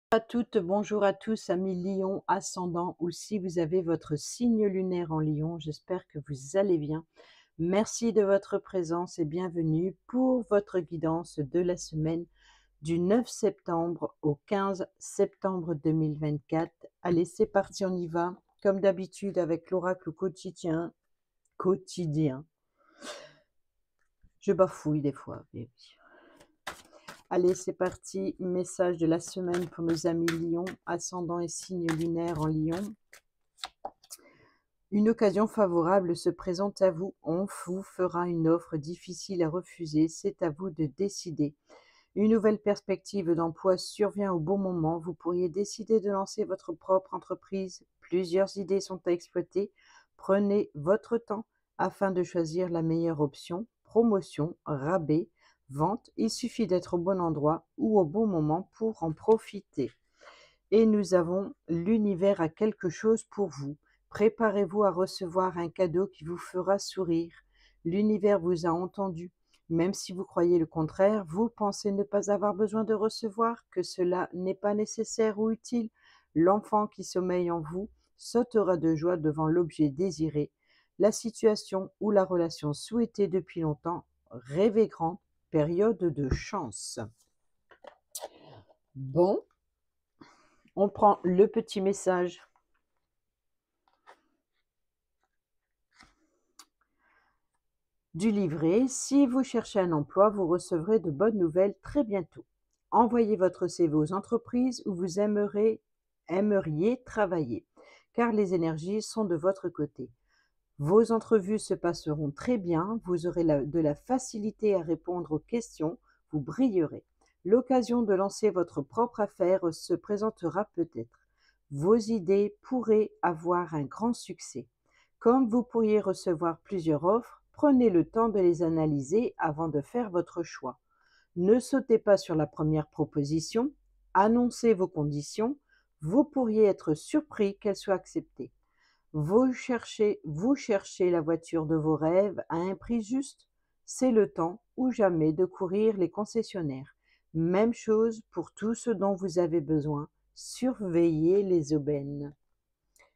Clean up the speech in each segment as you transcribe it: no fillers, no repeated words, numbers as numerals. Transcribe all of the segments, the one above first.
À toutes, bonjour à tous, amis Lion, ascendant ou si vous avez votre signe lunaire en Lion, j'espère que vous allez bien. Merci de votre présence et bienvenue pour votre guidance de la semaine du 9 septembre au 15 septembre 2024. Allez, c'est parti, on y va. Comme d'habitude avec l'oracle quotidien. Je bafouille des fois, mais oui. Allez, c'est parti. Message de la semaine pour nos amis Lion, ascendant et signe lunaire en Lion. Une occasion favorable se présente à vous. On vous fera une offre difficile à refuser. C'est à vous de décider. Une nouvelle perspective d'emploi survient au bon moment. Vous pourriez décider de lancer votre propre entreprise. Plusieurs idées sont à exploiter. Prenez votre temps afin de choisir la meilleure option. Promotion, rabais, vente. Il suffit d'être au bon endroit ou au bon moment pour en profiter. Et nous avons l'univers a quelque chose pour vous. Préparez-vous à recevoir un cadeau qui vous fera sourire. L'univers vous a entendu. Même si vous croyez le contraire, vous pensez ne pas avoir besoin de recevoir, que cela n'est pas nécessaire ou utile. L'enfant qui sommeille en vous sautera de joie devant l'objet désiré. La situation ou la relation souhaitée depuis longtemps, rêvez grand, période de chance. Bon, on prend le petit message. Du livret, si vous cherchez un emploi, vous recevrez de bonnes nouvelles très bientôt. Envoyez votre CV aux entreprises où vous aimeriez travailler, car les énergies sont de votre côté. Vos entrevues se passeront très bien, vous aurez de la facilité à répondre aux questions, vous brillerez. L'occasion de lancer votre propre affaire se présentera peut-être. Vos idées pourraient avoir un grand succès. Comme vous pourriez recevoir plusieurs offres, prenez le temps de les analyser avant de faire votre choix. Ne sautez pas sur la première proposition, annoncez vos conditions, vous pourriez être surpris qu'elles soient acceptées. Vous cherchez la voiture de vos rêves à un prix juste, c'est le temps ou jamais de courir les concessionnaires. Même chose pour tout ce dont vous avez besoin, surveillez les aubaines.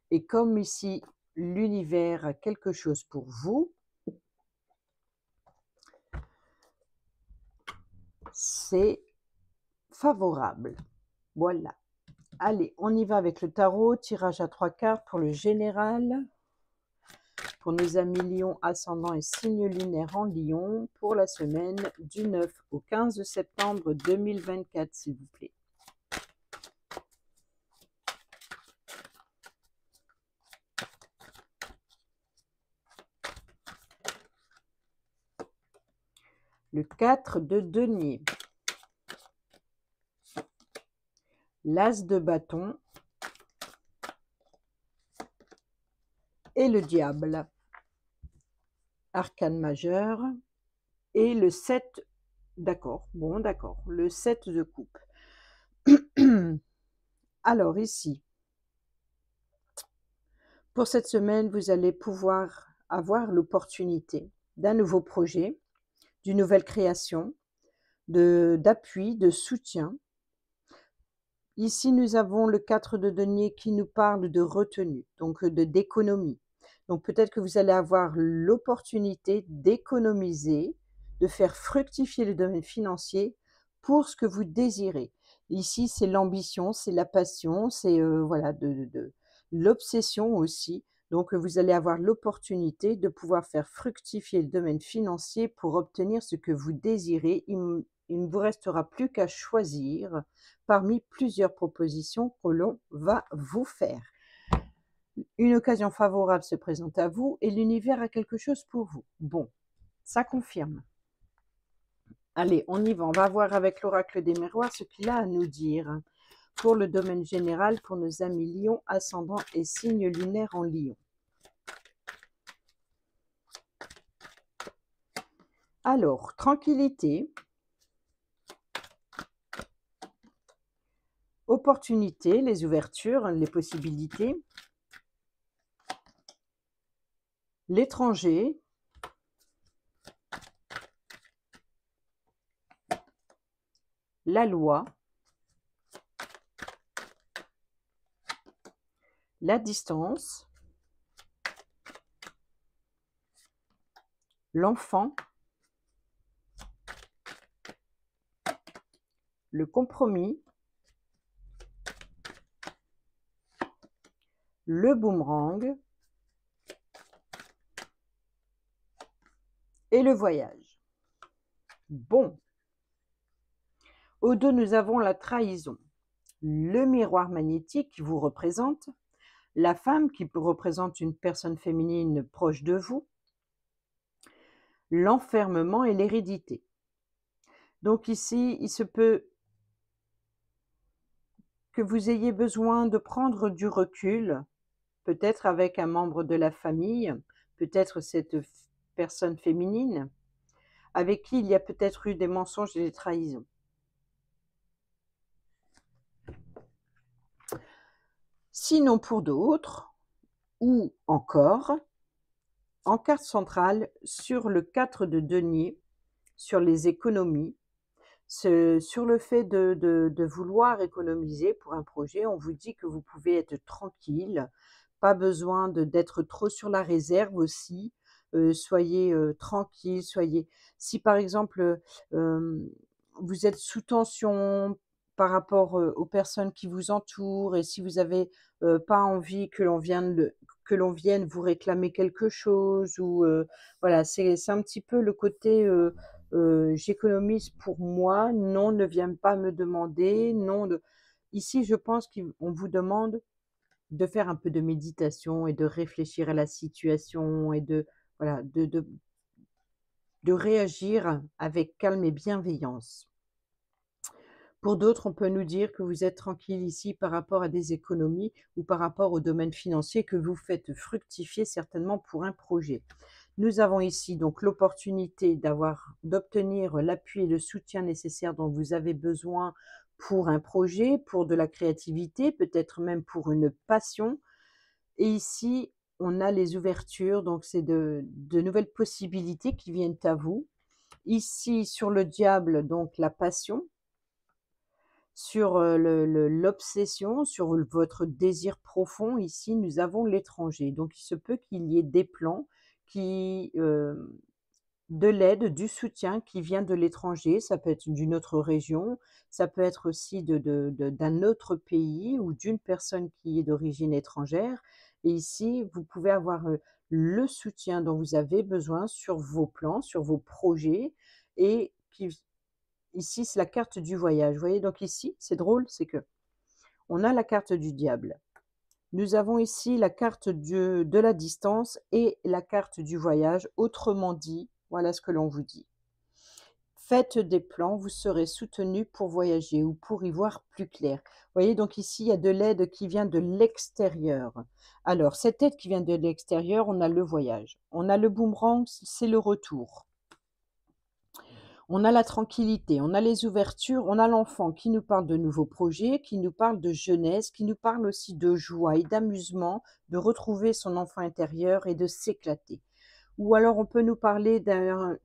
Et comme ici, l'univers a quelque chose pour vous, c'est favorable. Voilà. Allez, on y va avec le tarot. Tirage à 3 cartes pour le général. Pour nos amis Lion, ascendant et signe lunaire en Lion, pour la semaine du 9 au 15 septembre 2024, s'il vous plaît. Le 4 de denier. L'as de bâton. Et le diable. Arcane majeur. Et le 7, d'accord, bon, d'accord, le 7 de coupe. Alors ici, pour cette semaine, vous allez pouvoir avoir l'opportunité d'un nouveau projet, d'une nouvelle création, d'appui, de soutien. Ici, nous avons le 4 de denier qui nous parle de retenue, donc d'économie. Donc peut-être que vous allez avoir l'opportunité d'économiser, de faire fructifier le domaine financier pour ce que vous désirez. Ici, c'est l'ambition, c'est la passion, c'est voilà, de l'obsession aussi. Donc vous allez avoir l'opportunité de pouvoir faire fructifier le domaine financier pour obtenir ce que vous désirez. Il ne vous restera plus qu'à choisir parmi plusieurs propositions que l'on va vous faire. Une occasion favorable se présente à vous et l'univers a quelque chose pour vous. Bon, ça confirme. Allez, on y va. On va voir avec l'oracle des miroirs ce qu'il a à nous dire pour le domaine général pour nos amis Lion, ascendant et signe lunaire en Lion. Alors, tranquillité, opportunité, les ouvertures, les possibilités, l'étranger, la loi, la distance, l'enfant, le compromis, le boomerang et le voyage. Bon. Au dos, nous avons la trahison, le miroir magnétique qui vous représente, la femme qui représente une personne féminine proche de vous, l'enfermement et l'hérédité. Donc ici, il se peut que vous ayez besoin de prendre du recul, peut-être avec un membre de la famille, peut-être cette personne féminine, avec qui il y a peut-être eu des mensonges et des trahisons. Sinon pour d'autres, ou encore, en carte centrale, sur le 4 de denier, sur les économies, sur le fait de vouloir économiser pour un projet, on vous dit que vous pouvez être tranquille, pas besoin d'être trop sur la réserve aussi, soyez, tranquille, soyez si par exemple, vous êtes sous tension par rapport, aux personnes qui vous entourent et si vous avez, pas envie que l'on vienne vous réclamer quelque chose ou, voilà, c'est un petit peu le côté, j'économise pour moi, non, ne viens pas me demander, non, de ici, je pense qu'on vous demande de faire un peu de méditation et de réfléchir à la situation et de voilà, de réagir avec calme et bienveillance. Pour d'autres, on peut nous dire que vous êtes tranquille ici par rapport à des économies ou par rapport au domaine financier que vous faites fructifier certainement pour un projet. Nous avons ici donc l'opportunité d'obtenir l'appui et le soutien nécessaire dont vous avez besoin pour un projet, pour de la créativité, peut-être même pour une passion. Et ici, on a les ouvertures, donc c'est de nouvelles possibilités qui viennent à vous. Ici, sur le diable, donc la passion, sur l'obsession, sur votre désir profond, ici, nous avons l'étranger. Donc il se peut qu'il y ait des plans qui, de l'aide, du soutien qui vient de l'étranger. Ça peut être d'une autre région, ça peut être aussi d'un autre pays ou d'une personne qui est d'origine étrangère. Et ici, vous pouvez avoir, le soutien dont vous avez besoin sur vos plans, sur vos projets et ici, c'est la carte du voyage. Vous voyez? Donc ici, c'est drôle, c'est que on a la carte du diable. Nous avons ici la carte de la distance et la carte du voyage. Autrement dit, voilà ce que l'on vous dit. Faites des plans, vous serez soutenu pour voyager ou pour y voir plus clair. Vous voyez, donc ici, il y a de l'aide qui vient de l'extérieur. Alors, cette aide qui vient de l'extérieur, on a le voyage. On a le boomerang, c'est le retour. On a la tranquillité, on a les ouvertures, on a l'enfant qui nous parle de nouveaux projets, qui nous parle de jeunesse, qui nous parle aussi de joie et d'amusement, de retrouver son enfant intérieur et de s'éclater. Ou alors on peut nous parler de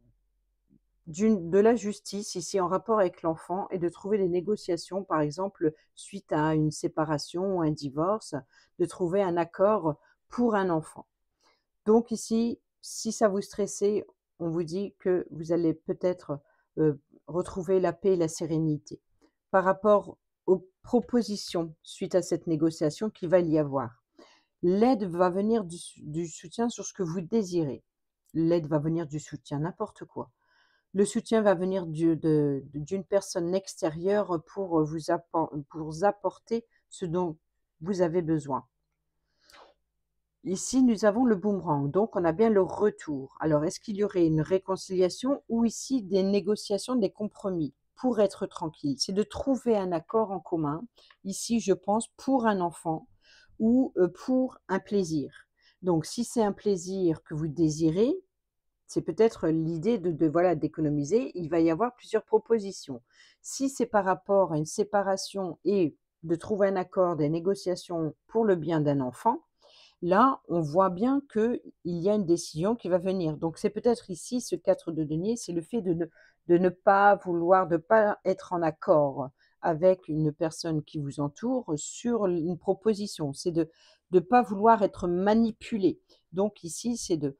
la justice ici en rapport avec l'enfant et de trouver des négociations, par exemple, suite à une séparation ou un divorce, de trouver un accord pour un enfant. Donc ici, si ça vous stressait, on vous dit que vous allez peut-être, retrouver la paix et la sérénité. Par rapport aux propositions suite à cette négociation qu'il va y avoir. L'aide va venir du soutien sur ce que vous désirez. L'aide va venir du soutien, n'importe quoi. Le soutien va venir d'une personne extérieure pour, vous apporter ce dont vous avez besoin. Ici, nous avons le boomerang, donc on a bien le retour. Alors, est-ce qu'il y aurait une réconciliation ou ici des négociations, des compromis pour être tranquille? C'est de trouver un accord en commun, ici, je pense, pour un enfant ou pour un plaisir. Donc, si c'est un plaisir que vous désirez, c'est peut-être l'idée voilà, d'économiser. Il va y avoir plusieurs propositions. Si c'est par rapport à une séparation et de trouver un accord, des négociations pour le bien d'un enfant, là, on voit bien qu'il y a une décision qui va venir. Donc c'est peut-être ici, ce 4 de denier, c'est le fait de ne pas vouloir, de ne pas être en accord avec une personne qui vous entoure sur une proposition. C'est de ne pas vouloir être manipulé. Donc ici, c'est de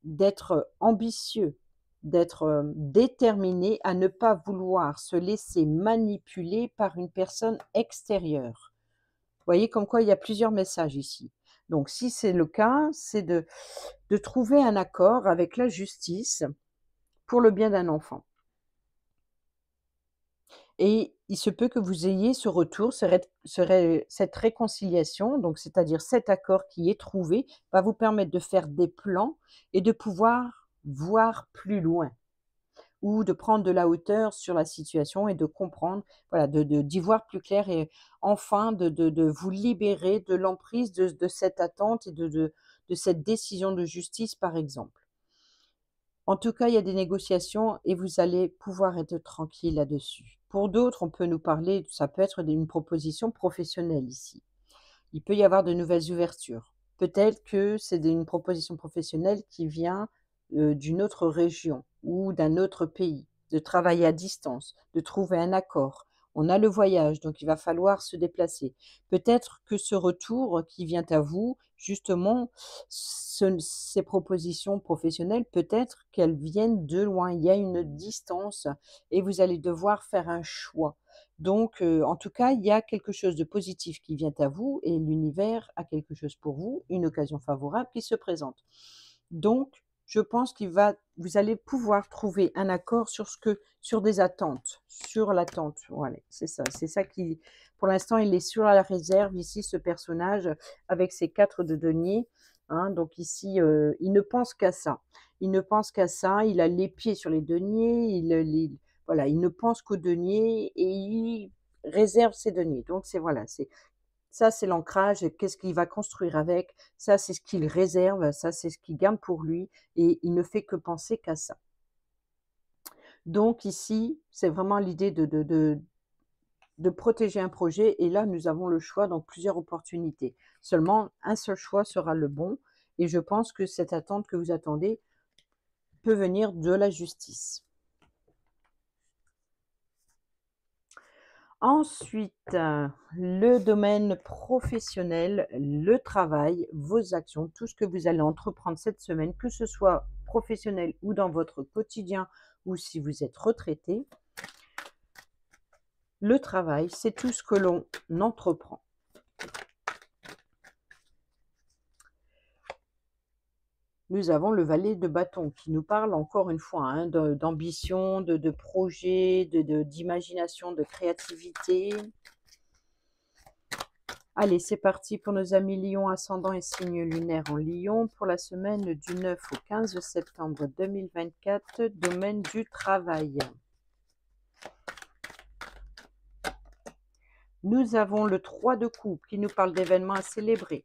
d'être ambitieux, d'être, déterminé à ne pas vouloir se laisser manipuler par une personne extérieure. Vous voyez comme quoi il y a plusieurs messages ici. Donc si c'est le cas, c'est de trouver un accord avec la justice pour le bien d'un enfant. Et il se peut que vous ayez ce retour, cette réconciliation, donc c'est-à-dire cet accord qui est trouvé, va vous permettre de faire des plans et de pouvoir voir plus loin ou de prendre de la hauteur sur la situation et de comprendre, voilà, d'y voir plus clair et enfin de vous libérer de l'emprise de cette attente et de cette décision de justice, par exemple. En tout cas, il y a des négociations et vous allez pouvoir être tranquille là-dessus. Pour d'autres, on peut nous parler, ça peut être une proposition professionnelle ici. Il peut y avoir de nouvelles ouvertures. Peut-être que c'est une proposition professionnelle qui vient d'une autre région ou d'un autre pays, de travailler à distance, de trouver un accord. On a le voyage, donc il va falloir se déplacer. Peut-être que ce retour qui vient à vous, justement, ces propositions professionnelles, peut-être qu'elles viennent de loin. Il y a une distance et vous allez devoir faire un choix. Donc, en tout cas, il y a quelque chose de positif qui vient à vous et l'univers a quelque chose pour vous, une occasion favorable qui se présente. Donc, je pense vous allez pouvoir trouver un accord sur des attentes, sur l'attente. Voilà, c'est ça. C'est ça qui, pour l'instant, il est sur la réserve ici, ce personnage, avec ses 4 de denier. Hein, donc ici, il ne pense qu'à ça. Il ne pense qu'à ça. Il a les pieds sur les deniers. Voilà, il ne pense qu'aux deniers et il réserve ses deniers. Donc c'est voilà, ça c'est l'ancrage, qu'est-ce qu'il va construire avec, ça c'est ce qu'il réserve, ça c'est ce qu'il garde pour lui et il ne fait que penser qu'à ça. Donc ici, c'est vraiment l'idée de protéger un projet et là nous avons le choix dans plusieurs opportunités. Seulement un seul choix sera le bon et je pense que cette attente que vous attendez peut venir de la justice. Ensuite, le domaine professionnel, le travail, vos actions, tout ce que vous allez entreprendre cette semaine, que ce soit professionnel ou dans votre quotidien ou si vous êtes retraité. Le travail, c'est tout ce que l'on entreprend. Nous avons le valet de bâton qui nous parle encore une fois hein, d'ambition, de projet, d'imagination, de créativité. Allez, c'est parti pour nos amis Lion, ascendant et signe lunaire en Lion pour la semaine du 9 au 15 septembre 2024, domaine du travail. Nous avons le 3 de coupe qui nous parle d'événements à célébrer.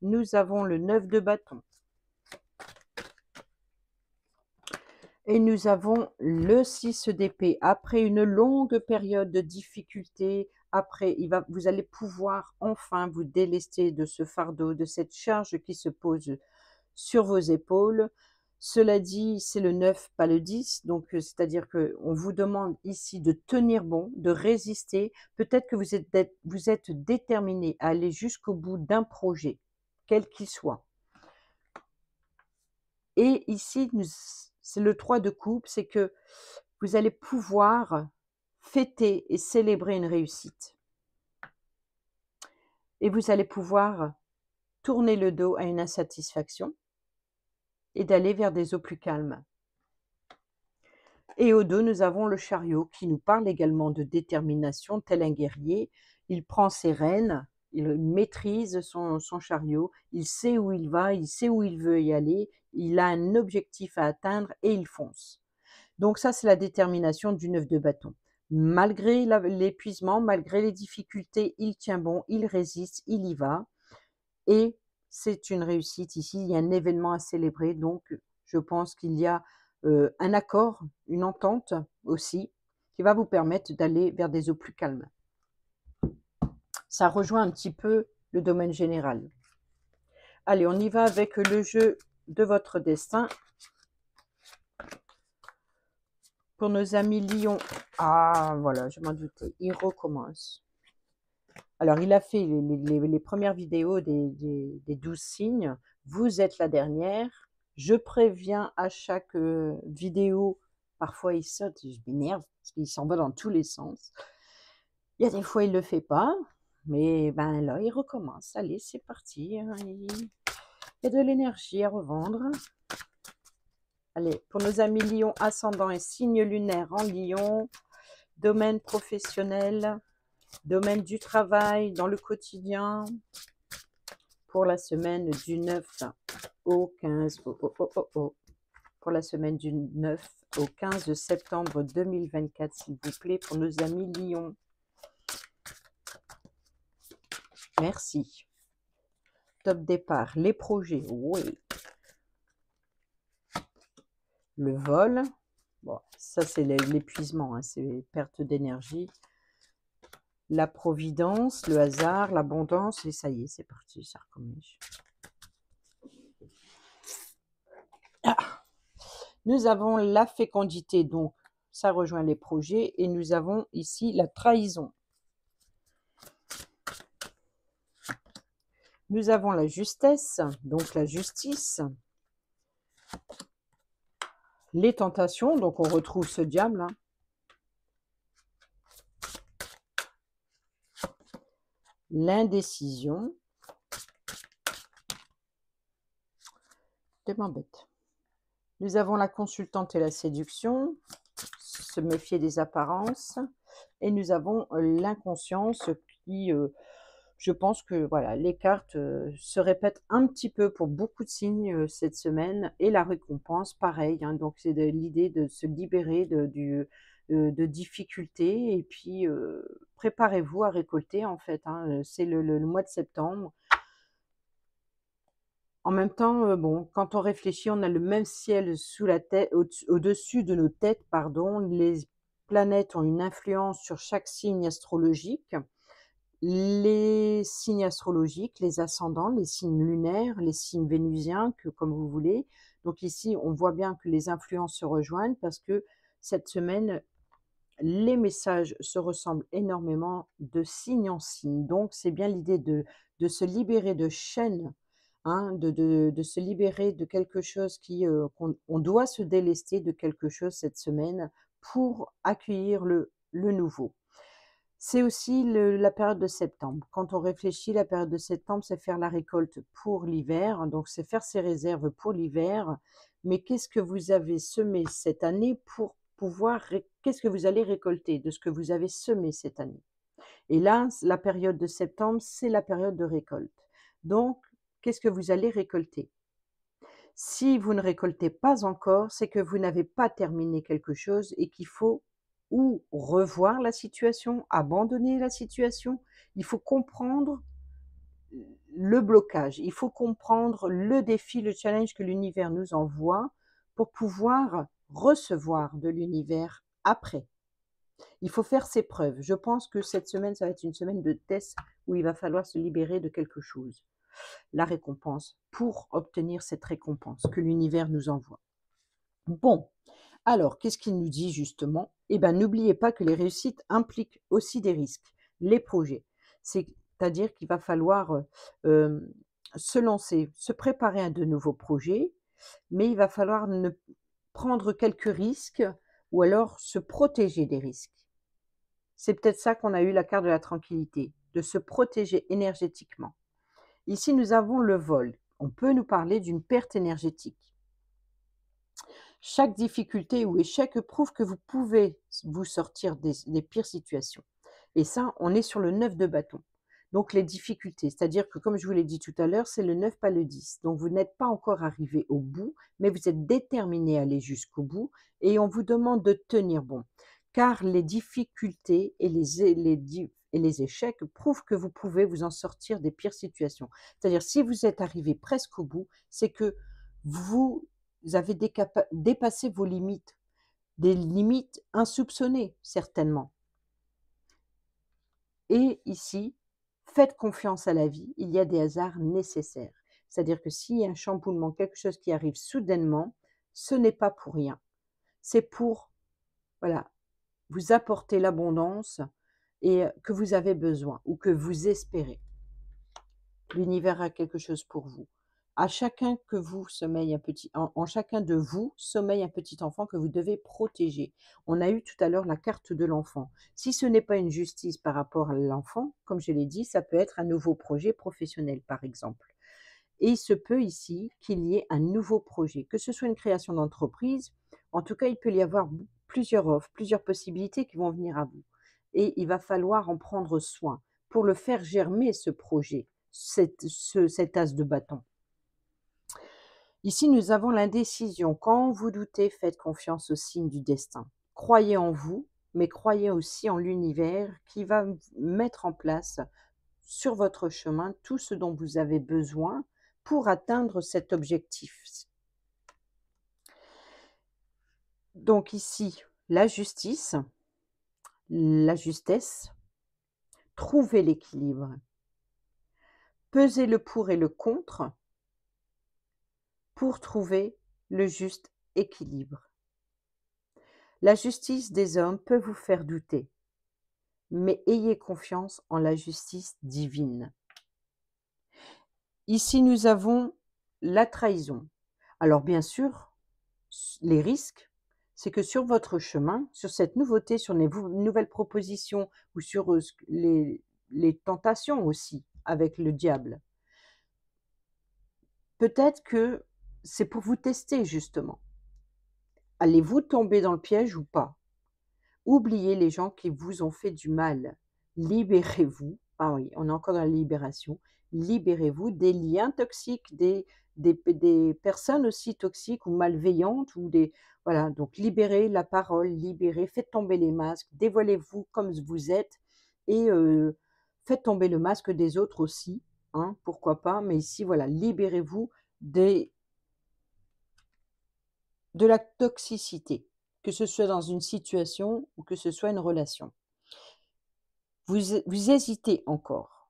Nous avons le 9 de bâton. Et nous avons le 6 d'épée. Après une longue période de difficulté, après, vous allez pouvoir enfin vous délester de ce fardeau, de cette charge qui se pose sur vos épaules. Cela dit, c'est le 9, pas le 10. Donc, c'est-à-dire qu'on vous demande ici de tenir bon, de résister. Peut-être que vous êtes déterminé à aller jusqu'au bout d'un projet, quel qu'il soit. Et ici, c'est le 3 de coupe, c'est que vous allez pouvoir fêter et célébrer une réussite. Et vous allez pouvoir tourner le dos à une insatisfaction et d'aller vers des eaux plus calmes. Et au dos, nous avons le chariot qui nous parle également de détermination, tel un guerrier. Il prend ses rênes, il maîtrise son chariot, il sait où il va, il sait où il veut y aller, il a un objectif à atteindre et il fonce. Donc ça, c'est la détermination du 9 de bâton. Malgré l'épuisement, malgré les difficultés, il tient bon, il résiste, il y va. Et c'est une réussite ici, il y a un événement à célébrer. Donc, je pense qu'il y a un accord, une entente aussi, qui va vous permettre d'aller vers des eaux plus calmes. Ça rejoint un petit peu le domaine général. Allez, on y va avec le jeu de votre destin. Pour nos amis Lion, ah voilà, je m'en doutais, il recommence. Alors, il a fait les premières vidéos des 12 signes. Vous êtes la dernière. Je préviens à chaque vidéo. Parfois, il saute, je m'énerve parce qu'il s'en va dans tous les sens. Il y a des fois, il ne le fait pas. Mais ben là, il recommence. Allez, c'est parti. Il y a de l'énergie à revendre. Allez, pour nos amis Lion, ascendant et signe lunaire en Lion, domaine professionnel, domaine du travail, dans le quotidien, pour la semaine du 9 au 15, pour la semaine du 9 au 15 septembre 2024, s'il vous plaît, pour nos amis Lion. Merci. Top départ, les projets, oui. Le vol, bon, ça c'est l'épuisement, hein, c'est perte d'énergie. La providence, le hasard, l'abondance, et ça y est, c'est parti, ça recommence. Ah, nous avons la fécondité, donc ça rejoint les projets, et nous avons ici la trahison. Nous avons la justesse, donc la justice. Les tentations, donc on retrouve ce diable. Hein. L'indécision. C'est m'embête. Nous avons la consultante et la séduction, se méfier des apparences. Et nous avons l'inconscience qui, je pense que voilà, les cartes se répètent un petit peu pour beaucoup de signes cette semaine. Et la récompense, pareil. Hein, donc c'est l'idée de se libérer de difficultés. Et puis, préparez-vous à récolter en fait. Hein, c'est le mois de septembre. En même temps, bon, quand on réfléchit, on a le même ciel sous la tête, au-dessus de nos têtes, pardon. Les planètes ont une influence sur chaque signe astrologique. Les signes astrologiques, les ascendants, les signes lunaires, les signes vénusiens, comme vous voulez. Donc ici, on voit bien que les influences se rejoignent parce que cette semaine, les messages se ressemblent énormément de signe en signe. Donc, c'est bien l'idée de se libérer de chaînes, hein, de se libérer de quelque chose qu'on doit se délester de quelque chose cette semaine pour accueillir le nouveau. C'est aussi la période de septembre. Quand on réfléchit, la période de septembre, c'est faire la récolte pour l'hiver. Donc, c'est faire ses réserves pour l'hiver. Mais qu'est-ce que vous avez semé cette année pour pouvoir, qu'est-ce que vous allez récolter de ce que vous avez semé cette année? Et là, la période de septembre, c'est la période de récolte. Donc, qu'est-ce que vous allez récolter? Si vous ne récoltez pas encore, c'est que vous n'avez pas terminé quelque chose et qu'il faut ou revoir la situation, abandonner la situation. Il faut comprendre le blocage, il faut comprendre le défi, le challenge que l'univers nous envoie pour pouvoir recevoir de l'univers après. Il faut faire ses preuves. Je pense que cette semaine, ça va être une semaine de test où il va falloir se libérer de quelque chose. La récompense, pour obtenir cette récompense que l'univers nous envoie. Bon, alors, qu'est-ce qu'il nous dit justement? Eh bien, n'oubliez pas que les réussites impliquent aussi des risques, les projets. C'est-à-dire qu'il va falloir se lancer, se préparer à de nouveaux projets, mais il va falloir prendre quelques risques ou alors se protéger des risques. C'est peut-être ça qu'on a eu la carte de la tranquillité, de se protéger énergétiquement. Ici, nous avons le vol. On peut nous parler d'une perte énergétique. Chaque difficulté ou échec prouve que vous pouvez vous sortir des pires situations. Et ça, on est sur le 9 de bâton. Donc les difficultés, c'est-à-dire que comme je vous l'ai dit tout à l'heure, c'est le 9 pas le 10. Donc vous n'êtes pas encore arrivé au bout, mais vous êtes déterminé à aller jusqu'au bout et on vous demande de tenir bon. Car les difficultés et les échecs prouvent que vous pouvez vous en sortir des pires situations. C'est-à-dire si vous êtes arrivé presque au bout, c'est que vous avez dépassé vos limites, des limites insoupçonnées certainement. Et ici, faites confiance à la vie, il y a des hasards nécessaires. C'est-à-dire que s'il y a un chamboulement, quelque chose qui arrive soudainement, ce n'est pas pour rien. C'est pour voilà, vous apporter l'abondance et que vous avez besoin ou que vous espérez. L'univers a quelque chose pour vous. À chacun que vous sommeille un petit en chacun de vous sommeille un petit enfant que vous devez protéger. On a eu tout à l'heure la carte de l'enfant. Si ce n'est pas une justice par rapport à l'enfant, comme je l'ai dit, ça peut être un nouveau projet professionnel, par exemple. Et il se peut ici qu'il y ait un nouveau projet, que ce soit une création d'entreprise, en tout cas, il peut y avoir plusieurs offres, plusieurs possibilités qui vont venir à vous. Et il va falloir en prendre soin pour le faire germer, ce projet, cet as de bâton. Ici, nous avons l'indécision. Quand vous doutez, faites confiance au signe du destin. Croyez en vous, mais croyez aussi en l'univers qui va mettre en place sur votre chemin tout ce dont vous avez besoin pour atteindre cet objectif. Donc ici, la justice, la justesse, trouver l'équilibre, peser le pour et le contre pour trouver le juste équilibre. La justice des hommes peut vous faire douter, mais ayez confiance en la justice divine. Ici, nous avons la trahison. Alors bien sûr, les risques, c'est que sur votre chemin, sur cette nouveauté, sur les nouvelles propositions ou sur les tentations aussi avec le diable, peut-être que c'est pour vous tester justement. Allez-vous tomber dans le piège ou pas? Oubliez les gens qui vous ont fait du mal. Libérez-vous. Ah oui, on est encore dans la libération. Libérez-vous des liens toxiques, des personnes aussi toxiques ou malveillantes ou des voilà, donc libérez la parole, libérez, faites tomber les masques, dévoilez-vous comme vous êtes et faites tomber le masque des autres aussi, hein, pourquoi pas, mais ici voilà, libérez-vous des de la toxicité, que ce soit dans une situation ou que ce soit une relation. Vous hésitez encore.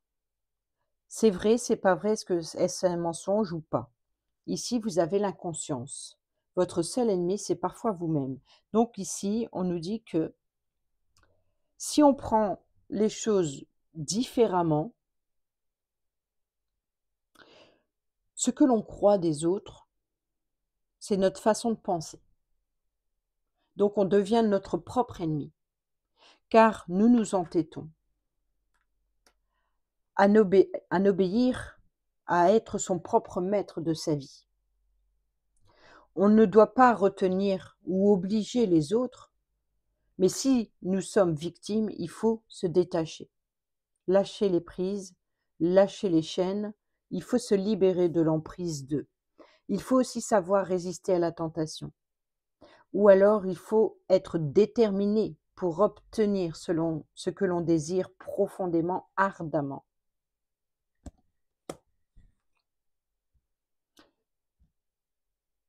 C'est vrai, c'est pas vrai, est-ce un mensonge ou pas? Ici, vous avez l'inconscience. Votre seul ennemi, c'est parfois vous-même. Donc ici, on nous dit que si on prend les choses différemment, ce que l'on croit des autres, c'est notre façon de penser. Donc on devient notre propre ennemi, car nous nous entêtons à n'obéir, à être son propre maître de sa vie. On ne doit pas retenir ou obliger les autres, mais si nous sommes victimes, il faut se détacher, lâcher les prises, lâcher les chaînes, il faut se libérer de l'emprise d'eux. Il faut aussi savoir résister à la tentation. Ou alors il faut être déterminé pour obtenir selon ce que l'on désire profondément, ardemment.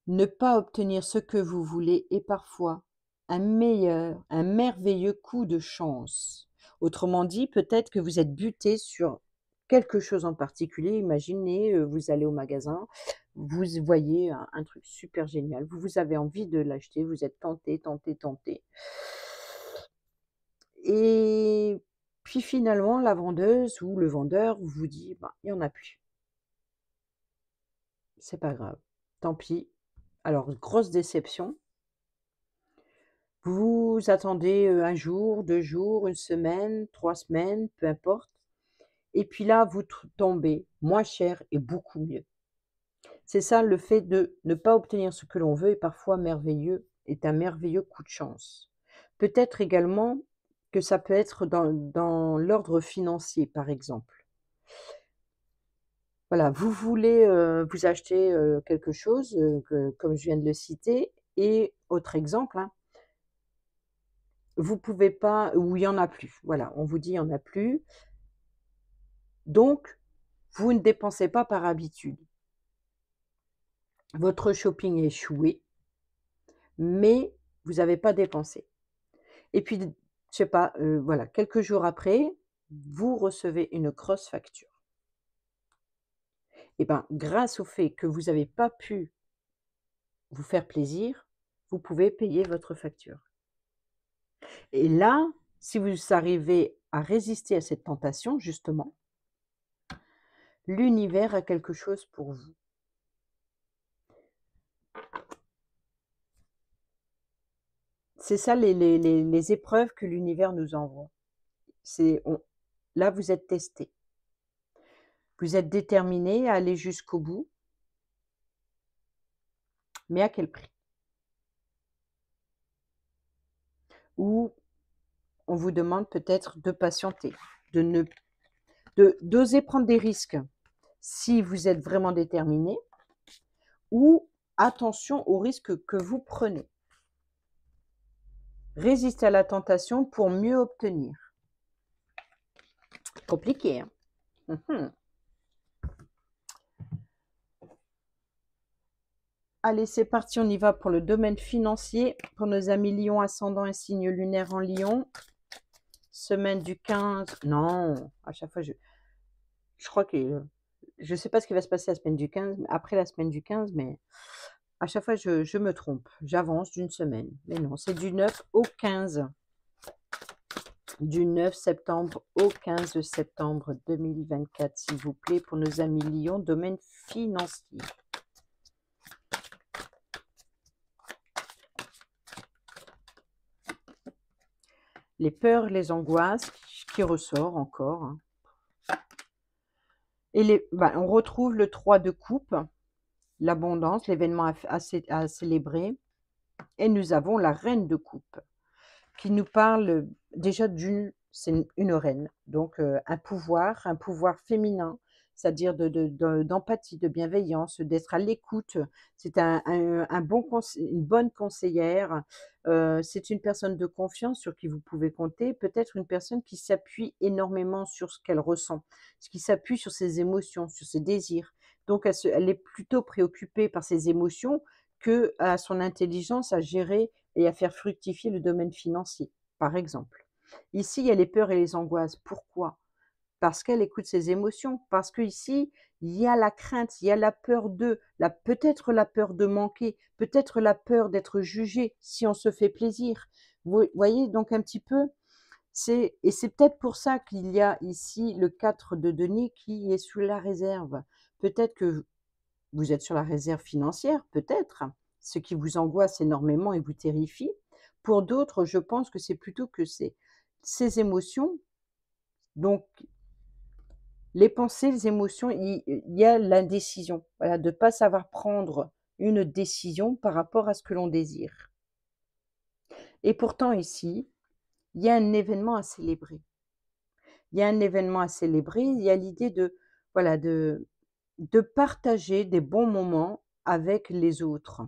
Ne pas obtenir ce que vous voulez est parfois un merveilleux coup de chance. Autrement dit, peut-être que vous êtes buté sur quelque chose en particulier. Imaginez, vous allez au magasin, vous voyez un truc super génial, vous avez envie de l'acheter, vous êtes tenté, tenté, tenté. Et puis finalement, la vendeuse ou le vendeur vous dit: «Ben, il y en a plus». C'est pas grave, tant pis. Alors grosse déception. Vous attendez, 1 jour, 2 jours, 1 semaine, 3 semaines, peu importe et puis là, vous tombez moins cher et beaucoup mieux. C'est ça le fait de ne pas obtenir ce que l'on veut est parfois merveilleux, est un merveilleux coup de chance. Peut-être également que ça peut être dans l'ordre financier, par exemple. Voilà, vous voulez, vous acheter, quelque chose, comme je viens de le citer et autre exemple, hein, vous pouvez pas ou il y en a plus. Voilà, on vous dit: «Il y en a plus», donc vous ne dépensez pas par habitude. Votre shopping est échoué, mais vous n'avez pas dépensé et puis je sais pas, voilà, quelques jours après, vous recevez une grosse facture et ben, grâce au fait que vous avez pas pu vous faire plaisir, vous pouvez payer votre facture. Et là, si vous arrivez à résister à cette tentation, justement, l'univers a quelque chose pour vous. C'est ça les épreuves que l'univers nous envoie. C'est on Là, vous êtes testé. Vous êtes déterminé à aller jusqu'au bout, mais à quel prix? Ou on vous demande peut-être de patienter, de ne d'oser prendre des risques si vous êtes vraiment déterminé, ou attention aux risques que vous prenez. Résister à la tentation pour mieux obtenir. Compliqué, hein? Mmh. Allez, c'est parti, on y va pour le domaine financier, pour nos amis Lion, ascendant et signe lunaire en Lion. Semaine du 15. Non, à chaque fois, je crois que je sais pas ce qui va se passer la semaine du 15, après la semaine du 15, mais à chaque fois, je me trompe. J'avance d'une semaine. Mais non, c'est du 9 au 15. Du 9 septembre au 15 septembre 2024, s'il vous plaît, pour nos amis Lion, domaine financier. Les peurs, les angoisses qui ressort encore, hein. Et on retrouve le 3 de coupe, l'abondance, l'événement à célébrer. Et nous avons la reine de coupe qui nous parle déjà c'est une reine, donc un pouvoir féminin, c'est-à-dire d'empathie, de bienveillance, d'être à l'écoute. C'est une bonne conseillère, c'est une personne de confiance sur qui vous pouvez compter, peut-être une personne qui s'appuie énormément sur ce qu'elle ressent, qui s'appuie sur ses émotions, sur ses désirs. Donc elle est plutôt préoccupée par ses émotions que à son intelligence à gérer et à faire fructifier le domaine financier, par exemple. Ici, il y a les peurs et les angoisses. Pourquoi? Parce qu'elle écoute ses émotions, parce qu'ici, il y a la crainte, il y a la peur peut-être la peur de manquer, peut-être la peur d'être jugé si on se fait plaisir. Vous voyez donc un petit peu, c'est peut-être pour ça qu'il y a ici le 4 de denier qui est sous la réserve. Peut-être que vous êtes sur la réserve financière, peut-être, ce qui vous angoisse énormément et vous terrifie. Pour d'autres, je pense que c'est plutôt que ces émotions, donc les pensées, les émotions, il y a l'indécision, voilà, de ne pas savoir prendre une décision par rapport à ce que l'on désire. Et pourtant ici, il y a un événement à célébrer. Il y a un événement à célébrer, il y a l'idée voilà, de partager des bons moments avec les autres.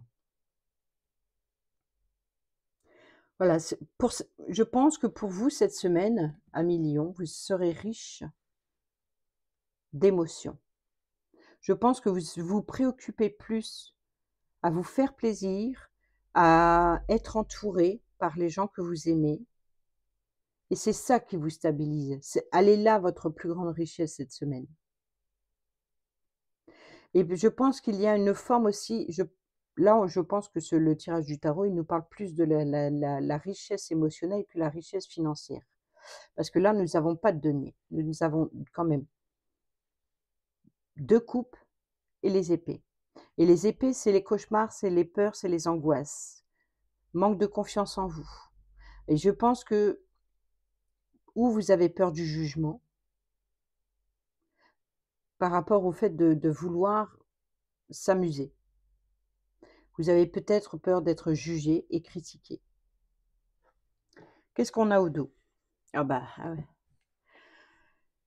Voilà, je pense que pour vous, cette semaine, amis Lion, vous serez riche d'émotions. Je pense que vous vous préoccupez plus à vous faire plaisir, à être entouré par les gens que vous aimez. Et c'est ça qui vous stabilise. Elle est là, votre plus grande richesse cette semaine. Et je pense qu'il y a une forme aussi, là, je pense que le tirage du tarot, il nous parle plus de la richesse émotionnelle que la richesse financière. Parce que là, nous n'avons pas de denier. Nous avons quand même 2 coupes et les épées. Et les épées, c'est les cauchemars, c'est les peurs, c'est les angoisses. Manque de confiance en vous. Et je pense que ou vous avez peur du jugement par rapport au fait de vouloir s'amuser. Vous avez peut-être peur d'être jugé et critiqué. Qu'est-ce qu'on a au dos? Ah ouais.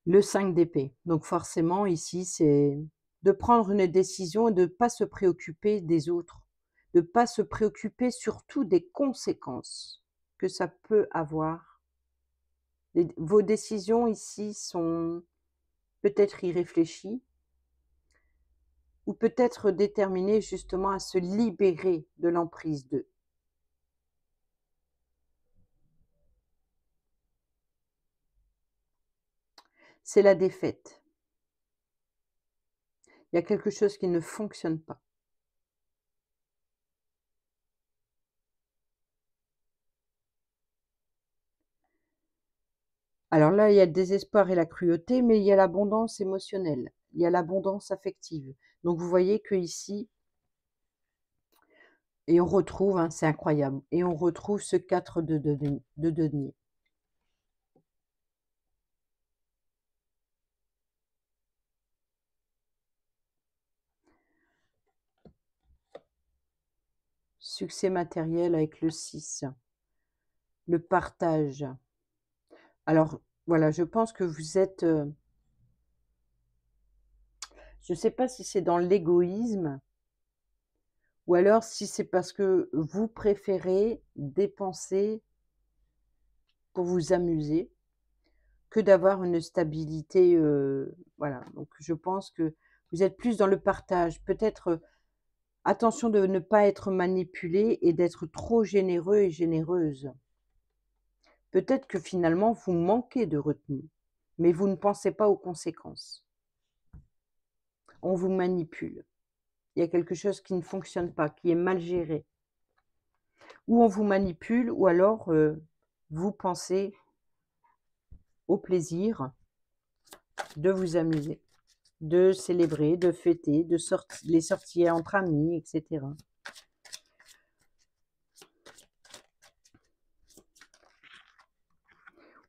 Le 5 d'épée. Donc forcément ici, c'est de prendre une décision et de ne pas se préoccuper des autres, de ne pas se préoccuper surtout des conséquences que ça peut avoir. Vos décisions ici sont peut-être irréfléchies ou peut-être déterminées justement à se libérer de l'emprise d'eux. C'est la défaite. Il y a quelque chose qui ne fonctionne pas. Alors là, il y a le désespoir et la cruauté, mais il y a l'abondance émotionnelle, il y a l'abondance affective. Donc vous voyez que ici et on retrouve, hein, c'est incroyable et on retrouve ce 4 de denier. Succès matériel avec le 6, le partage. Alors voilà, je pense que vous êtes, je ne sais pas si c'est dans l'égoïsme ou alors si c'est parce que vous préférez dépenser pour vous amuser que d'avoir une stabilité, voilà. Donc je pense que vous êtes plus dans le partage. Peut-être, attention de ne pas être manipulé et d'être trop généreux et généreuse. Peut-être que finalement vous manquez de retenue, mais vous ne pensez pas aux conséquences. On vous manipule. Il y a quelque chose qui ne fonctionne pas, qui est mal géré. Ou on vous manipule ou alors, vous pensez au plaisir de vous amuser, de célébrer, de fêter, les sorties entre amis, et cetera.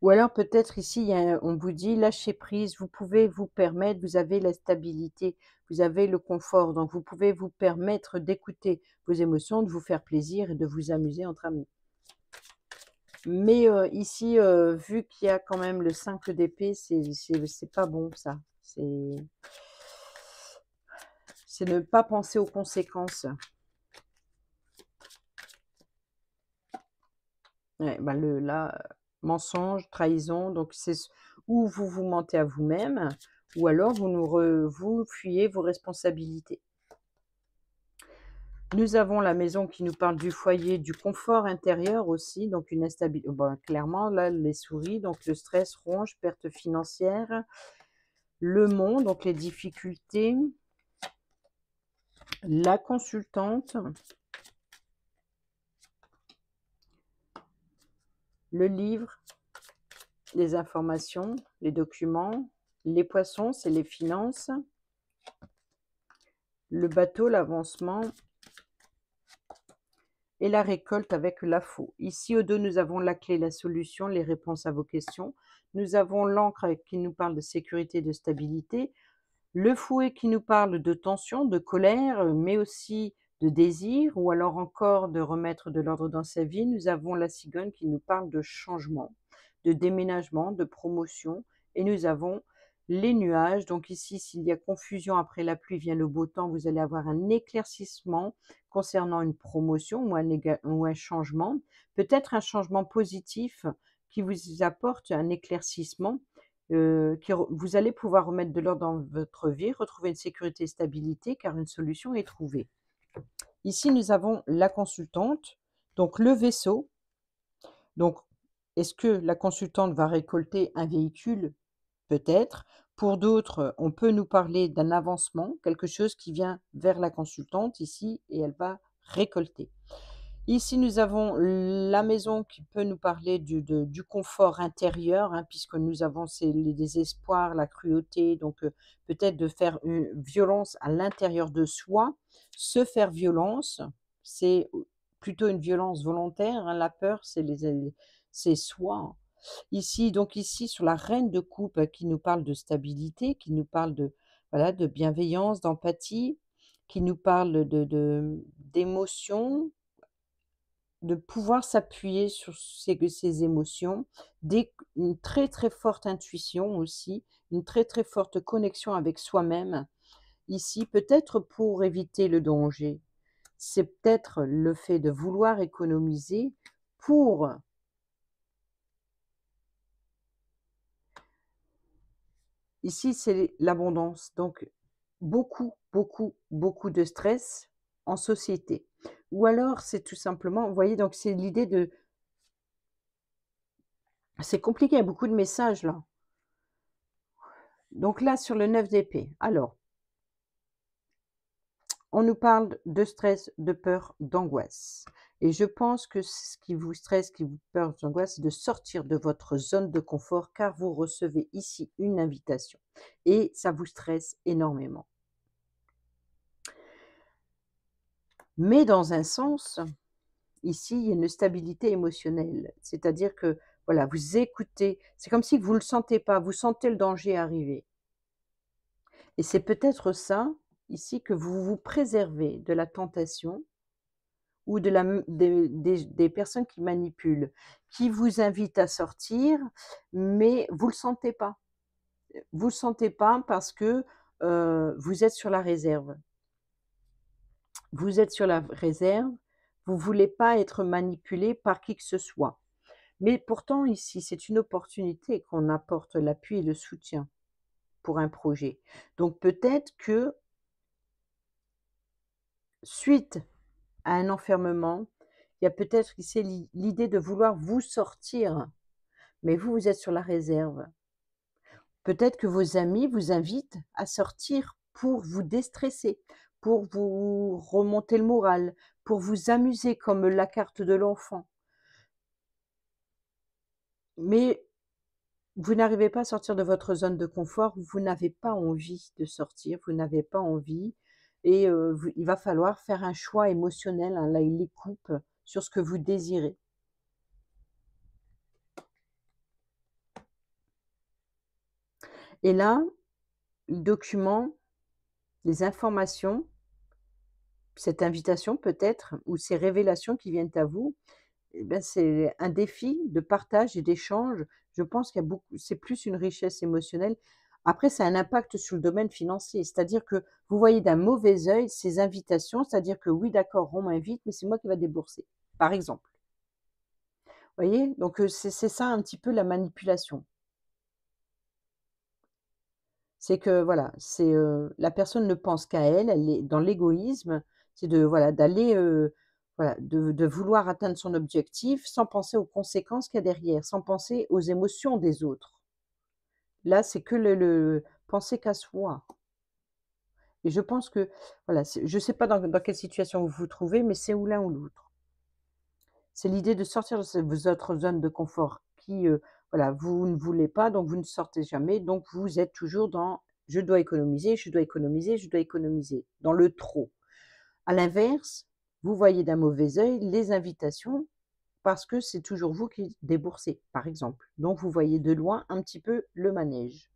Ou alors peut-être ici, on vous dit: «Lâchez prise, vous pouvez vous permettre, vous avez la stabilité, vous avez le confort, donc vous pouvez vous permettre d'écouter vos émotions, de vous faire plaisir et de vous amuser entre amis». Mais ici, vu qu'il y a quand même le 5 d'épée, c'est pas bon ça. C'est ne pas penser aux conséquences. Ouais, bah, là, mensonge, trahison, donc c'est ou vous vous mentez à vous-même ou alors vous fuyez vos responsabilités. Nous avons la maison qui nous parle du foyer, du confort intérieur aussi, donc une instabilité. Bah, clairement, là, les souris, donc le stress, ronge, perte financière, le monde, donc les difficultés, la consultante, le livre, les informations, les documents, les poissons, c'est les finances, le bateau, l'avancement et la récolte avec la faux. Ici, au dos, nous avons la clé, la solution, les réponses à vos questions. Nous avons l'encre qui nous parle de sécurité, de stabilité. Le fouet qui nous parle de tension, de colère, mais aussi de désir, ou alors encore de remettre de l'ordre dans sa vie. Nous avons la cigogne qui nous parle de changement, de déménagement, de promotion. Et nous avons les nuages. Donc ici, s'il y a confusion après la pluie, vient le beau temps. Vous allez avoir un éclaircissement concernant une promotion ou un changement. Peut-être un changement positif qui vous apporte un éclaircissement vous allez pouvoir remettre de l'ordre dans votre vie, retrouver une sécurité et stabilité car une solution est trouvée. Ici, nous avons la consultante, donc le vaisseau. Donc, est-ce que la consultante va récolter un véhicule? Peut-être. Pour d'autres, on peut nous parler d'un avancement, quelque chose qui vient vers la consultante ici et elle va récolter. Ici, nous avons la maison qui peut nous parler du confort intérieur, hein, puisque nous avons les désespoirs, la cruauté, donc peut-être de faire une violence à l'intérieur de soi. Se faire violence, c'est plutôt une violence volontaire, hein, la peur, c'est soi. Ici, donc ici, sur la reine de coupe qui nous parle de stabilité, qui nous parle de, voilà, de bienveillance, d'empathie, qui nous parle d'émotion, de pouvoir s'appuyer sur ses émotions, une très, très forte intuition aussi, une très, très forte connexion avec soi-même. Ici, peut-être pour éviter le danger, c'est peut-être le fait de vouloir économiser pour ici, c'est l'abondance, donc beaucoup, beaucoup, beaucoup de stress en société. Ou alors, c'est tout simplement vous voyez, donc c'est l'idée de c'est compliqué, il y a beaucoup de messages là. Donc là, sur le 9 d'épée, alors, on nous parle de stress, de peur, d'angoisse. Et je pense que ce qui vous stresse, qui vous peur, vous angoisse, c'est de sortir de votre zone de confort, car vous recevez ici une invitation et ça vous stresse énormément. Mais dans un sens, ici, il y a une stabilité émotionnelle. C'est-à-dire que, voilà, vous écoutez, c'est comme si vous ne le sentez pas, vous sentez le danger arriver. Et c'est peut-être ça, ici, que vous vous préservez de la tentation ou de la m des personnes qui manipulent, qui vous invitent à sortir, mais vous le sentez pas. Vous le sentez pas parce que, vous êtes sur la réserve. Vous êtes sur la réserve, vous voulez pas être manipulé par qui que ce soit. Mais pourtant ici, c'est une opportunité qu'on apporte l'appui et le soutien pour un projet. Donc peut-être que, suite à un enfermement, il y a peut-être ici l'idée de vouloir vous sortir, mais vous, vous êtes sur la réserve. Peut-être que vos amis vous invitent à sortir pour vous déstresser, pour vous remonter le moral, pour vous amuser comme la carte de l'enfant. Mais vous n'arrivez pas à sortir de votre zone de confort, vous n'avez pas envie de sortir, vous n'avez pas envie et vous il va falloir faire un choix émotionnel, hein, là, il les coupe sur ce que vous désirez. Et là, le document, les informations, cette invitation peut-être ou ces révélations qui viennent à vous, eh ben, c'est un défi de partage et d'échange. Je pense qu'il y a beaucoup c'est plus une richesse émotionnelle. Après, ça a un impact sur le domaine financier, c'est-à-dire que vous voyez d'un mauvais œil ces invitations, c'est-à-dire que oui, d'accord, on m'invite, mais c'est moi qui va débourser, par exemple. Vous voyez? Donc, c'est ça un petit peu la manipulation. C'est que voilà, c'est, la personne ne pense qu'à elle, elle est dans l'égoïsme, c'est de voilà, d'aller, voilà, de vouloir atteindre son objectif sans penser aux conséquences qu'il y a derrière, sans penser aux émotions des autres. Là, c'est que le penser qu'à soi et je pense que voilà, c'est je sais pas dans quelle situation vous vous trouvez, mais c'est ou l'un ou l'autre. C'est l'idée de sortir de ce votre zone de confort qui, voilà, vous ne voulez pas, donc vous ne sortez jamais, donc vous êtes toujours dans: «Je dois économiser, je dois économiser, je dois économiser», dans le trop. À l'inverse, vous voyez d'un mauvais œil les invitations parce que c'est toujours vous qui déboursez, par exemple. Donc vous voyez de loin un petit peu le manège.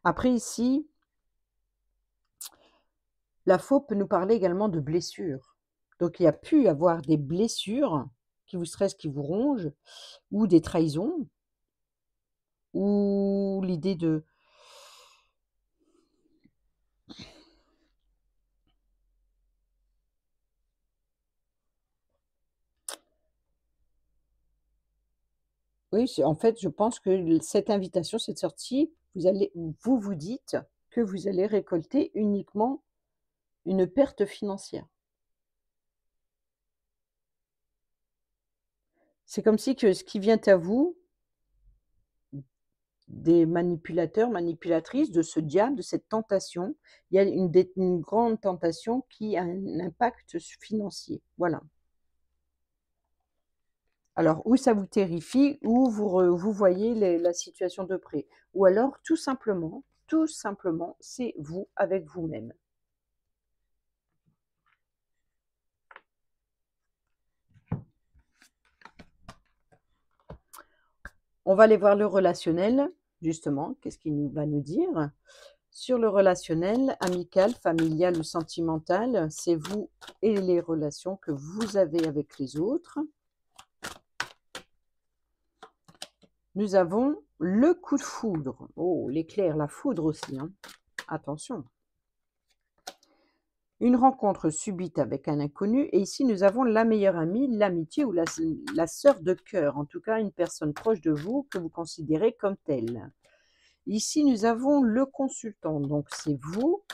Après ici, la faux peut nous parler également de blessures. Donc il y a pu avoir des blessures qui vous stressent, qui vous rongent ou des trahisons ou l'idée de oui, c'est en fait, je pense que cette invitation, cette sortie, vous vous dites que vous allez récolter uniquement une perte financière. C'est comme si que ce qui vient à vous, des manipulateurs, manipulatrices, de ce diable, de cette tentation, il y a une grande tentation qui a un impact financier, voilà. Alors, ou ça vous terrifie, ou vous voyez la situation de près. Ou alors, tout simplement, c'est vous avec vous-même. On va aller voir le relationnel, justement, qu'est-ce qu'il va nous dire? Sur le relationnel, amical, familial ou sentimental, c'est vous et les relations que vous avez avec les autres. Nous avons le coup de foudre. Oh, l'éclair, la foudre aussi, hein. Attention. Une rencontre subite avec un inconnu et ici nous avons la meilleure amie, l'amitié ou la sœur de cœur, en tout cas une personne proche de vous que vous considérez comme telle. Ici nous avons le consultant, donc c'est vous.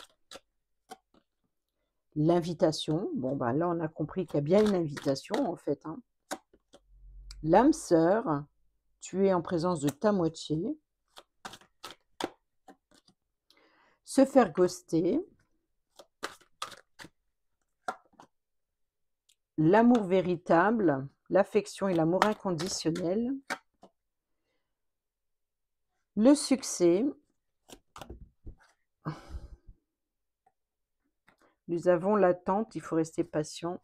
L'invitation, bon ben là on a compris qu'il y a bien une invitation en fait, hein. L'âme sœur, tu es en présence de ta moitié. Se faire ghoster. l'amour véritable, l'affection et l'amour inconditionnel, le succès, nous avons l'attente, il faut rester patient,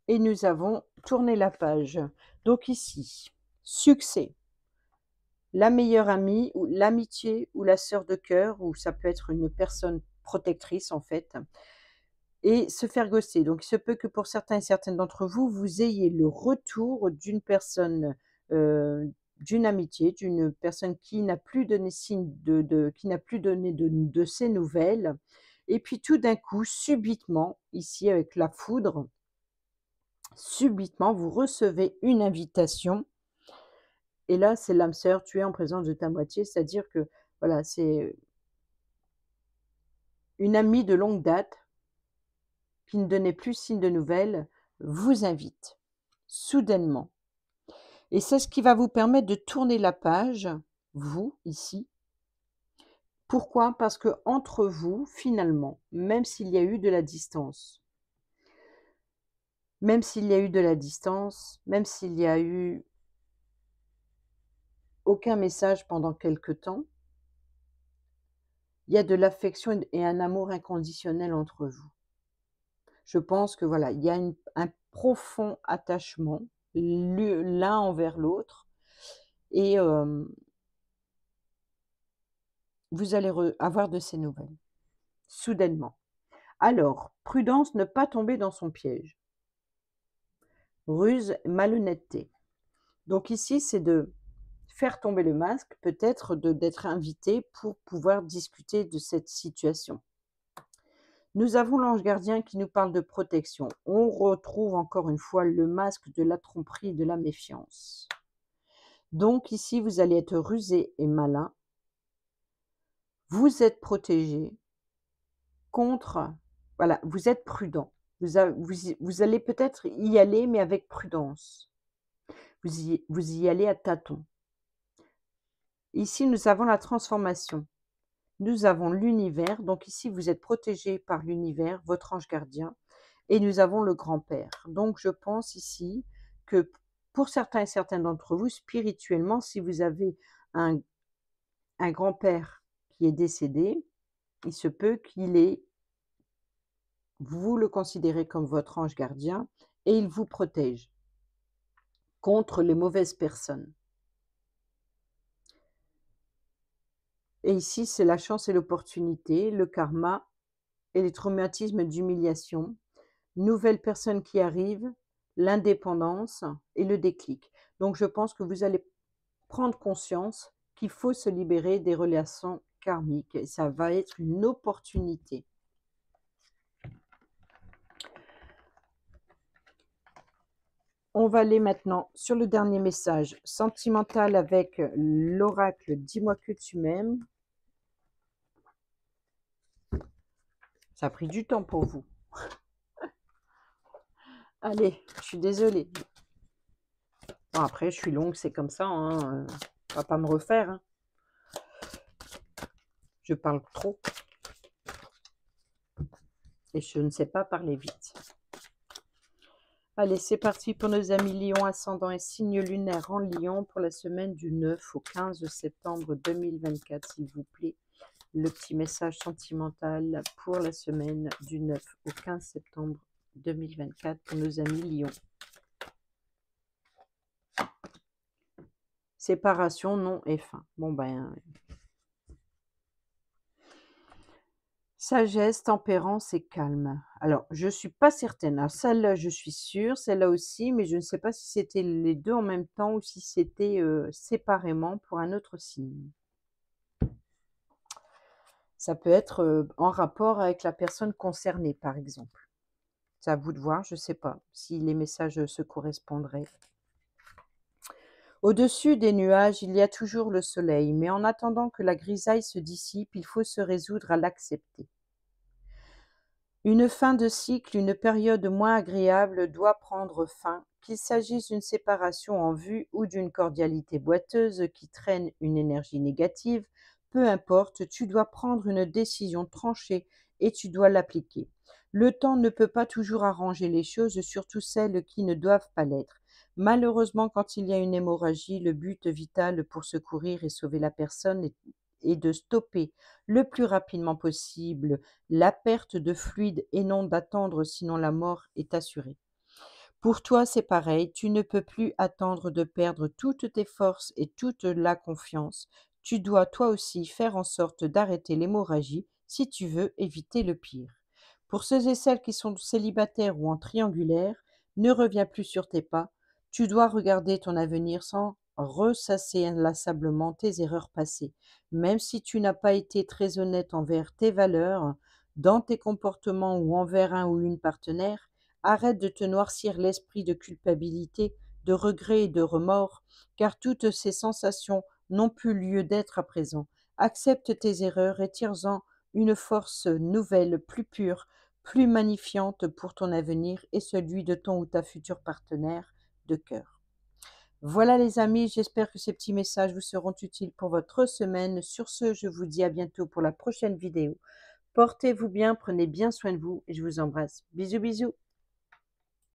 et nous avons tourné la page. Donc ici, succès, la meilleure amie ou l'amitié ou la sœur de cœur, ou ça peut être une personne protectrice en fait, et se faire ghoster. Donc il se peut que pour certains et certaines d'entre vous, vous ayez le retour d'une personne, d'une amitié, d'une personne qui n'a plus donné signe qui n'a plus donné de ses nouvelles, et puis tout d'un coup, subitement, ici avec la foudre, subitement vous recevez une invitation, et là c'est l'âme sœur, tu es en présence de ta moitié, c'est-à-dire que voilà, c'est une amie de longue date qui ne donnait plus signe de nouvelles, vous invite soudainement. Et c'est ce qui va vous permettre de tourner la page, vous, ici. Pourquoi? Parce que entre vous, finalement, même s'il y a eu de la distance, même s'il y a eu de la distance, même s'il y a eu aucun message pendant quelque temps, il y a de l'affection et un amour inconditionnel entre vous. Je pense que voilà, il y a un profond attachement l'un envers l'autre, et vous allez avoir de ces nouvelles, soudainement. Alors, prudence, ne pas tomber dans son piège. Ruse, malhonnêteté. Donc ici, c'est de faire tomber le masque, peut-être d'être invité pour pouvoir discuter de cette situation. Nous avons l'ange gardien qui nous parle de protection. On retrouve encore une fois le masque de la tromperie et de la méfiance. Donc ici, vous allez être rusé et malin. Vous êtes protégé contre, voilà, vous êtes prudent. Vous allez peut-être y aller, mais avec prudence. Vous y allez à tâtons. Ici, nous avons la transformation. Nous avons l'univers. Donc ici, vous êtes protégé par l'univers, votre ange gardien. Et nous avons le grand-père. Donc je pense ici que pour certains et certaines d'entre vous, spirituellement, si vous avez un grand-père qui est décédé, il se peut vous le considérez comme votre ange gardien, et il vous protège contre les mauvaises personnes. Et ici, c'est la chance et l'opportunité, le karma et les traumatismes d'humiliation, nouvelles personnes qui arrivent, l'indépendance et le déclic. Donc je pense que vous allez prendre conscience qu'il faut se libérer des relations karmiques, et ça va être une opportunité. On va aller maintenant sur le dernier message sentimental avec l'oracle Dis-moi que tu m'aimes. Ça a pris du temps pour vous. Allez, je suis désolée. Bon, après, je suis longue, c'est comme ça. Hein. On va pas me refaire. Hein. Je parle trop. Et je ne sais pas parler vite. Allez, c'est parti pour nos amis Lion, ascendant et signe lunaire en Lion pour la semaine du 9 au 15 septembre 2024, s'il vous plaît. Le petit message sentimental pour la semaine du 9 au 15 septembre 2024 pour nos amis Lion. Séparation, non et fin. Bon ben... Sagesse, tempérance et calme. Alors, je ne suis pas certaine. Alors, celle-là, je suis sûre. Celle-là aussi, mais je ne sais pas si c'était les deux en même temps ou si c'était séparément pour un autre signe. Ça peut être en rapport avec la personne concernée, par exemple. C'est à vous de voir, je ne sais pas si les messages se correspondraient. Au-dessus des nuages, il y a toujours le soleil, mais en attendant que la grisaille se dissipe, il faut se résoudre à l'accepter. Une fin de cycle, une période moins agréable doit prendre fin, qu'il s'agisse d'une séparation en vue ou d'une cordialité boiteuse qui traîne une énergie négative, peu importe, tu dois prendre une décision tranchée et tu dois l'appliquer. Le temps ne peut pas toujours arranger les choses, surtout celles qui ne doivent pas l'être. Malheureusement, quand il y a une hémorragie, le but vital pour secourir et sauver la personne est de stopper le plus rapidement possible la perte de fluide et non d'attendre, sinon la mort est assurée. Pour toi, c'est pareil, tu ne peux plus attendre de perdre toutes tes forces et toute la confiance. Tu dois toi aussi faire en sorte d'arrêter l'hémorragie si tu veux éviter le pire. Pour ceux et celles qui sont célibataires ou en triangulaire, ne reviens plus sur tes pas. Tu dois regarder ton avenir sans ressasser inlassablement tes erreurs passées. Même si tu n'as pas été très honnête envers tes valeurs, dans tes comportements ou envers un ou une partenaire, arrête de te noircir l'esprit de culpabilité, de regret et de remords, car toutes ces sensations n'ont plus lieu d'être à présent. Accepte tes erreurs et tire-en une force nouvelle, plus pure, plus magnifiante pour ton avenir et celui de ton ou ta future partenaire de cœur. Voilà les amis, j'espère que ces petits messages vous seront utiles pour votre semaine. Sur ce, je vous dis à bientôt pour la prochaine vidéo. Portez-vous bien, prenez bien soin de vous et je vous embrasse. Bisous bisous.